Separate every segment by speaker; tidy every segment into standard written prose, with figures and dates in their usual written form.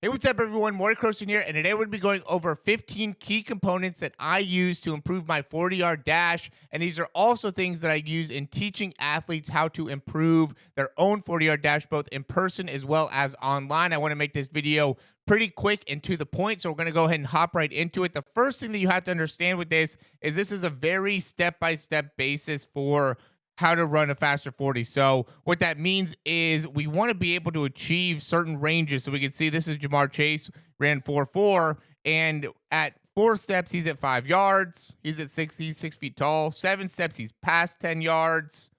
Speaker 1: Hey, what's up, everyone? Maury Croson here, and today we're going to be going over 15 key components that I use to improve my 40-yard dash. And these are also things that I use in teaching athletes how to improve their own 40-yard dash, both in person as well as online. I want to make this video pretty quick and to the point, so we're going to go ahead and hop right into it. The first thing that you have to understand with this is a very step-by-step basis for how to run a faster 40. So what that means is we want to be able to achieve certain ranges. So we can see this is Jamar Chase, ran 4.4, and at 4 steps he's at 5 yards. He's at 6 feet tall. 7 steps he's past 10 yards.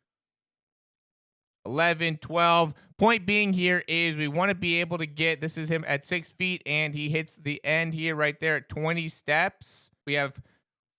Speaker 1: 11, 12. Point being here is we want to be able to get, this is him at 6 feet, and he hits the end here right there at 20 steps. We have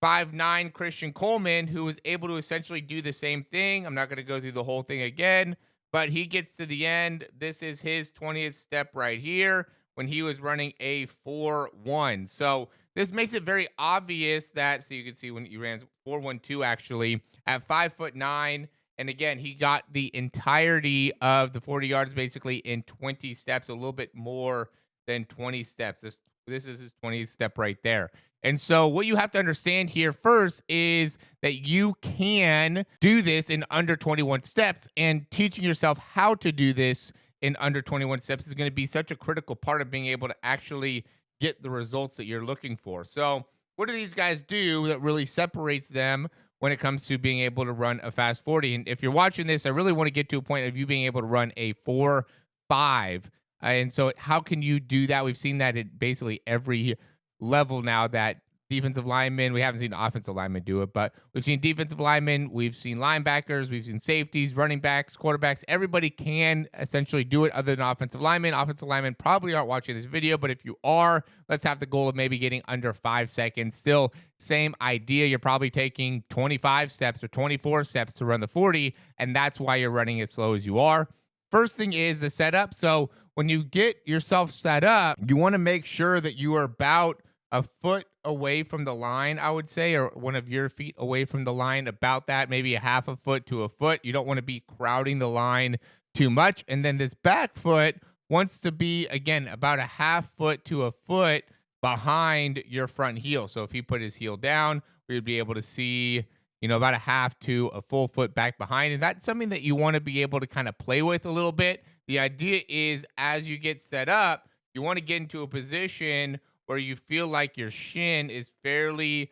Speaker 1: 5'9" Christian Coleman, who was able to essentially do the same thing. I'm not going to go through the whole thing again, but he gets to the end. This is his 20th step right here when he was running a 4.1. So this makes it very obvious that, so you can see when he ran 4.12 actually at 5'9". And again, he got the entirety of the 40 yards basically in 20 steps, a little bit more than 20 steps. This is his 20th step right there. And so what you have to understand here first is that you can do this in under 21 steps, and teaching yourself how to do this in under 21 steps is going to be such a critical part of being able to actually get the results that you're looking for. So what do these guys do that really separates them when it comes to being able to run a fast 40? And if you're watching this, I really want to get to a point of you being able to run a 4.5. And so how can you do that? We've seen that at basically every level now, that defensive linemen, we haven't seen offensive linemen do it, but we've seen defensive linemen, we've seen linebackers, we've seen safeties, running backs, quarterbacks. Everybody can essentially do it other than offensive linemen. Offensive linemen probably aren't watching this video, but if you are, let's have the goal of maybe getting under 5 seconds. Still, same idea. You're probably taking 25 steps or 24 steps to run the 40, and that's why you're running as slow as you are. First thing is the setup. So when you get yourself set up, you want to make sure that you are about a foot away from the line, I would say, or one of your feet away from the line, about that, maybe a half a foot to a foot. You don't want to be crowding the line too much. And then this back foot wants to be, again, about a half foot to a foot behind your front heel. So if he put his heel down, we would be able to see, about a half to a full foot back behind. And that's something that you want to be able to kind of play with a little bit. The idea is, as you get set up, you want to get into a position where you feel like your shin is fairly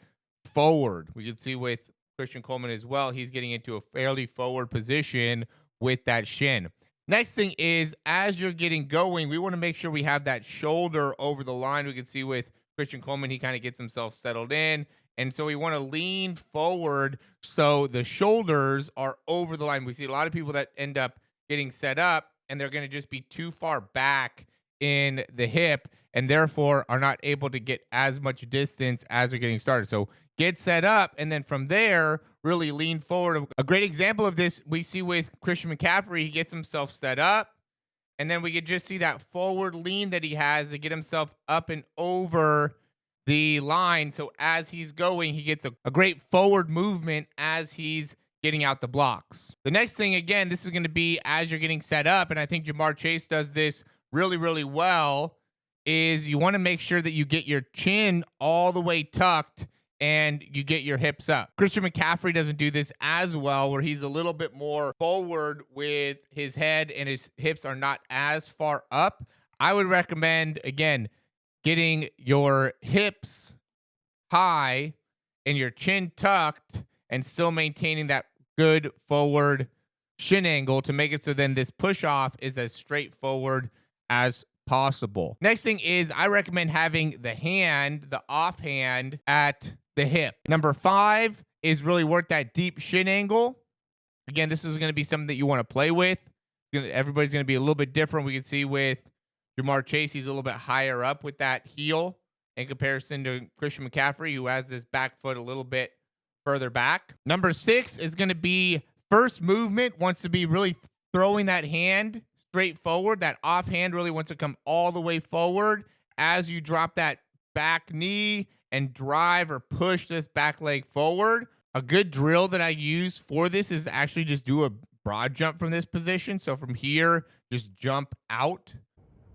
Speaker 1: forward. We can see with Christian Coleman as well, he's getting into a fairly forward position with that shin. Next thing is, as you're getting going, we want to make sure we have that shoulder over the line. We can see with Christian Coleman, he kind of gets himself settled in. And so we want to lean forward so the shoulders are over the line. We see a lot of people that end up getting set up and they're going to just be too far back in the hip and therefore are not able to get as much distance as they're getting started. So get set up, and then from there, really lean forward. A great example of this we see with Christian McCaffrey. He gets himself set up, and then we could just see that forward lean that he has to get himself up and over the line. So as he's going, he gets a great forward movement as he's getting out the blocks. The next thing, again, this is going to be as you're getting set up, and I think Jamar Chase does this really, really well, is you want to make sure that you get your chin all the way tucked and you get your hips up. Christian McCaffrey doesn't do this as well, where he's a little bit more forward with his head and his hips are not as far up. I would recommend, again, getting your hips high and your chin tucked and still maintaining that good forward shin angle to make it so then this push off is as straightforward as possible. Next thing is, I recommend having the offhand at the hip. Number 5 is really work that deep shin angle. Again, this is going to be something that you want to play with. Everybody's going to be a little bit different. We can see with Jamar Chase, he's a little bit higher up with that heel in comparison to Christian McCaffrey, who has this back foot a little bit further back. Number 6 is going to be first movement, wants to be really throwing that hand straight forward. That offhand really wants to come all the way forward as you drop that back knee and drive or push this back leg forward. A good drill that I use for this is actually just do a broad jump from this position. So from here, just jump out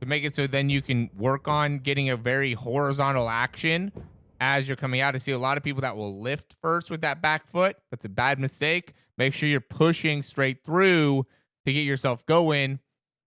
Speaker 1: to make it so then you can work on getting a very horizontal action as you're coming out. I see a lot of people that will lift first with that back foot. That's a bad mistake. Make sure you're pushing straight through to get yourself going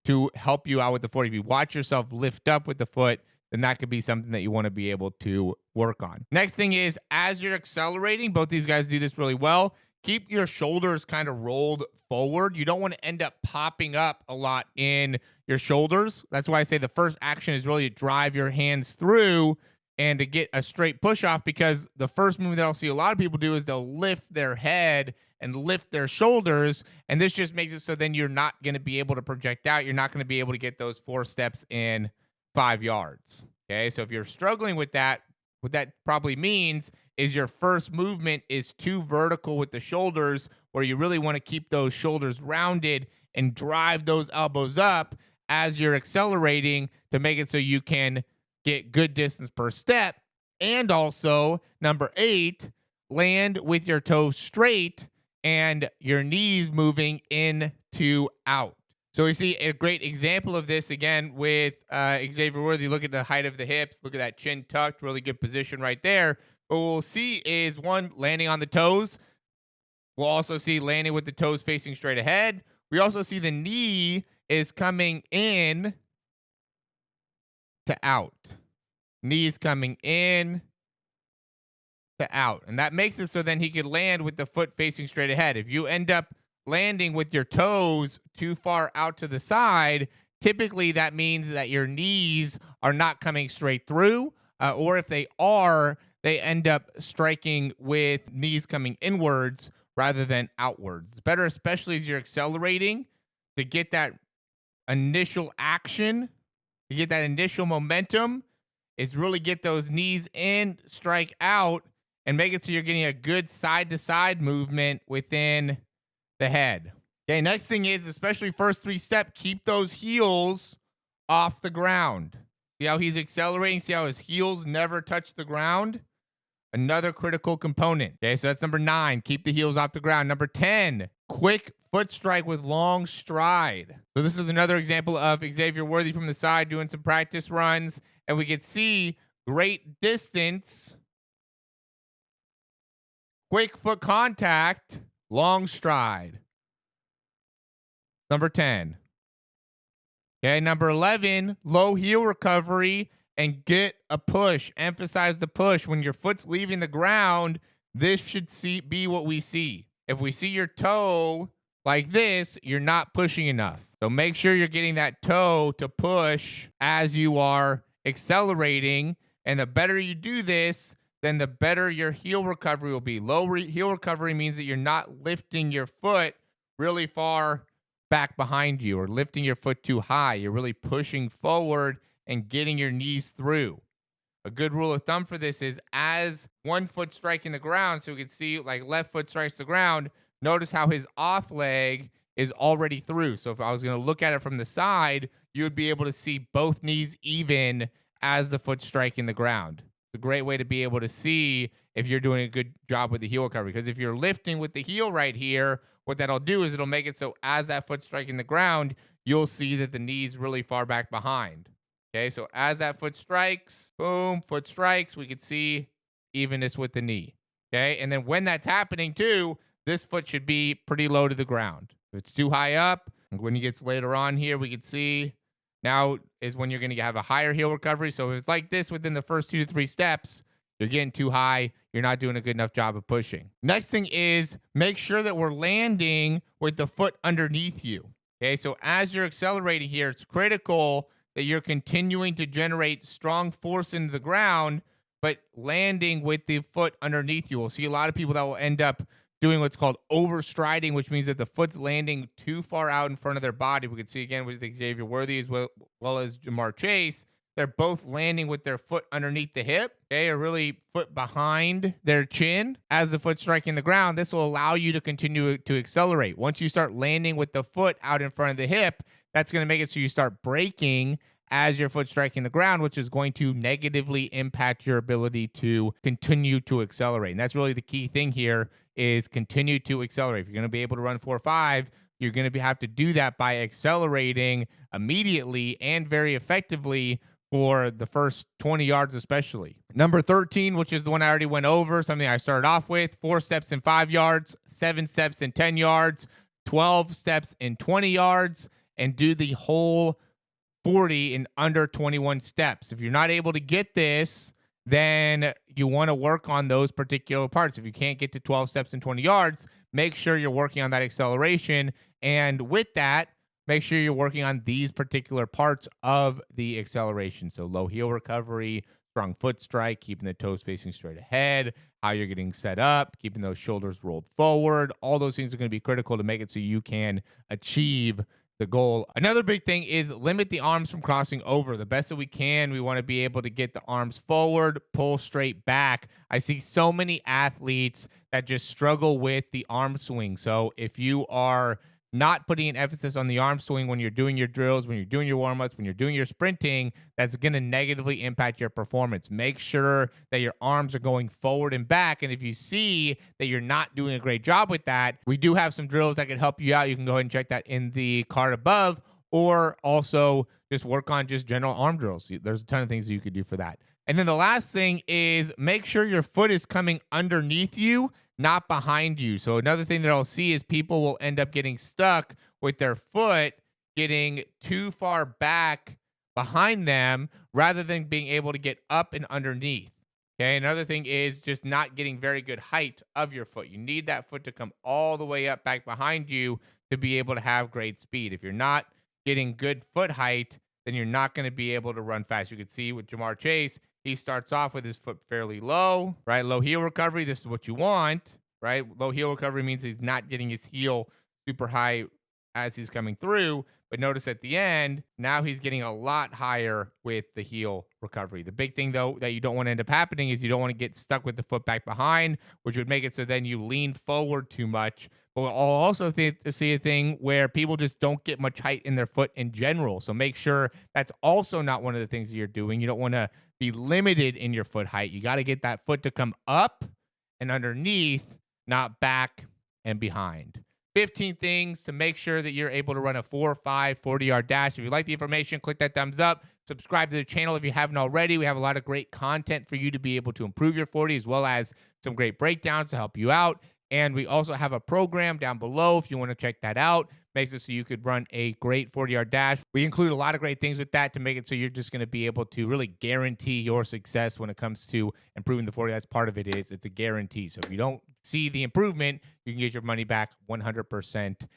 Speaker 1: to help you out with the foot. If you watch yourself lift up with the foot, then that could be something that you want to be able to work on. Next thing is, as you're accelerating, both these guys do this really well. Keep your shoulders kind of rolled forward. You don't want to end up popping up a lot in your shoulders. That's why I say the first action is really to drive your hands through and to get a straight push off, because the first move that I'll see a lot of people do is they'll lift their head and lift their shoulders, and this just makes it so then you're not going to be able to project out. You're not going to be able to get those 4 steps in 5 yards. Okay, so if you're struggling with that, what that probably means is your first movement is too vertical with the shoulders, where you really want to keep those shoulders rounded and drive those elbows up as you're accelerating to make it so you can get good distance per step. And also, number 8, land with your toes straight and your knees moving in to out. So we see a great example of this again with Xavier Worthy. Look at the height of the hips. Look at that chin tucked. Really good position right there. What we'll see is, one, landing on the toes. We'll also see landing with the toes facing straight ahead. We also see the knee is coming in to out. Knees coming in to out. And that makes it so then he could land with the foot facing straight ahead. If you end up landing with your toes too far out to the side, typically that means that your knees are not coming straight through, or if they are, they end up striking with knees coming inwards rather than outwards. It's better, especially as you're accelerating, to get that initial action, to get that initial momentum, is really get those knees in, strike out, and make it so you're getting a good side-to-side movement within the head. Okay, next thing is, especially first 3 step, keep those heels off the ground. See how he's accelerating? See how his heels never touch the ground? Another critical component. Okay, so that's number 9. Keep the heels off the ground. Number 10, quick foot strike with long stride. So this is another example of Xavier Worthy from the side doing some practice runs, and we can see great distance, quick foot contact, long stride. Number 10. Okay, number 11, low heel recovery and get a push. Emphasize the push. When your foot's leaving the ground, this should be what we see. If we see your toe like this, you're not pushing enough. So make sure you're getting that toe to push as you are accelerating. And the better you do this, then the better your heel recovery will be. Low heel recovery means that you're not lifting your foot really far back behind you or lifting your foot too high. You're really pushing forward and getting your knees through. A good rule of thumb for this is, as one foot striking the ground, so we can see like left foot strikes the ground, notice how his off leg is already through. So if I was going to look at it from the side, you would be able to see both knees even as the foot striking the ground. It's a great way to be able to see if you're doing a good job with the heel recovery. Because if you're lifting with the heel right here, what that'll do is it'll make it so as that foot striking the ground, you'll see that the knee's really far back behind. Okay, so as that foot strikes, boom, foot strikes, we can see evenness with the knee. Okay, and then when that's happening too, this foot should be pretty low to the ground. If it's too high up, when he gets later on here, we can see now is when you're going to have a higher heel recovery. So if it's like this within the first 2 to 3 steps, you're getting too high, you're not doing a good enough job of pushing. Next thing is, make sure that we're landing with the foot underneath you. Okay, so as you're accelerating here, it's critical that you're continuing to generate strong force into the ground, but landing with the foot underneath you. We'll see a lot of people that will end up doing what's called overstriding, which means that the foot's landing too far out in front of their body. We can see again with Xavier Worthy as well as Jamar Chase. They're both landing with their foot underneath the hip. They are really foot behind their chin as the foot striking the ground. This will allow you to continue to accelerate. Once you start landing with the foot out in front of the hip, that's going to make it so you start braking as your foot striking the ground, which is going to negatively impact your ability to continue to accelerate. And that's really the key thing here, is continue to accelerate. If you're going to be able to run 4.5, you're going to have to do that by accelerating immediately and very effectively for the first 20 yards, especially. Number 13, which is the one I already went over, something I started off with: 4 steps in 5 yards, 7 steps in 10 yards, 12 steps in 20 yards, and do the whole 40 in under 21 steps. If you're not able to get this, then you want to work on those particular parts. If you can't get to 12 steps in 20 yards, make sure you're working on that acceleration. And with that, make sure you're working on these particular parts of the acceleration. So low heel recovery, strong foot strike, keeping the toes facing straight ahead, how you're getting set up, keeping those shoulders rolled forward. All those things are going to be critical to make it so you can achieve the goal. Another big thing is limit the arms from crossing over the best that we can. We want to be able to get the arms forward, pull straight back. I see so many athletes that just struggle with the arm swing. So if you are not putting an emphasis on the arm swing when you're doing your drills, when you're doing your warm-ups, when you're doing your sprinting, that's going to negatively impact your performance. Make sure that your arms are going forward and back. And if you see that you're not doing a great job with that, we do have some drills that can help you out. You can go ahead and check that in the card above, or also just work on just general arm drills. There's a ton of things that you could do for that. And then the last thing is make sure your foot is coming underneath you, not behind you. So another thing that I'll see is people will end up getting stuck with their foot getting too far back behind them rather than being able to get up and underneath. Okay, another thing is just not getting very good height of your foot. You need that foot to come all the way up back behind you to be able to have great speed. If you're not getting good foot height, then you're not going to be able to run fast. You can see with Jamar Chase, he starts off with his foot fairly low, right? Low heel recovery, this is what you want, right? Low heel recovery means he's not getting his heel super high as he's coming through. But notice at the end, now he's getting a lot higher with the heel recovery. The big thing, though, that you don't want to end up happening is you don't want to get stuck with the foot back behind, which would make it so then you lean forward too much. But I'll also see a thing where people just don't get much height in their foot in general. So make sure that's also not one of the things that you're doing. You don't want to be limited in your foot height. You got to get that foot to come up and underneath, not back and behind. 15 things to make sure that you're able to run a 4, 5, 40-yard dash. If you like the information, click that thumbs up. Subscribe to the channel if you haven't already. We have a lot of great content for you to be able to improve your 40, as well as some great breakdowns to help you out. And we also have a program down below if you want to check that out. Makes it so you could run a great 40-yard dash. We include a lot of great things with that to make it so you're just going to be able to really guarantee your success when it comes to improving the 40. That's part of it. It's a guarantee. So if you don't see the improvement, you can get your money back 100%.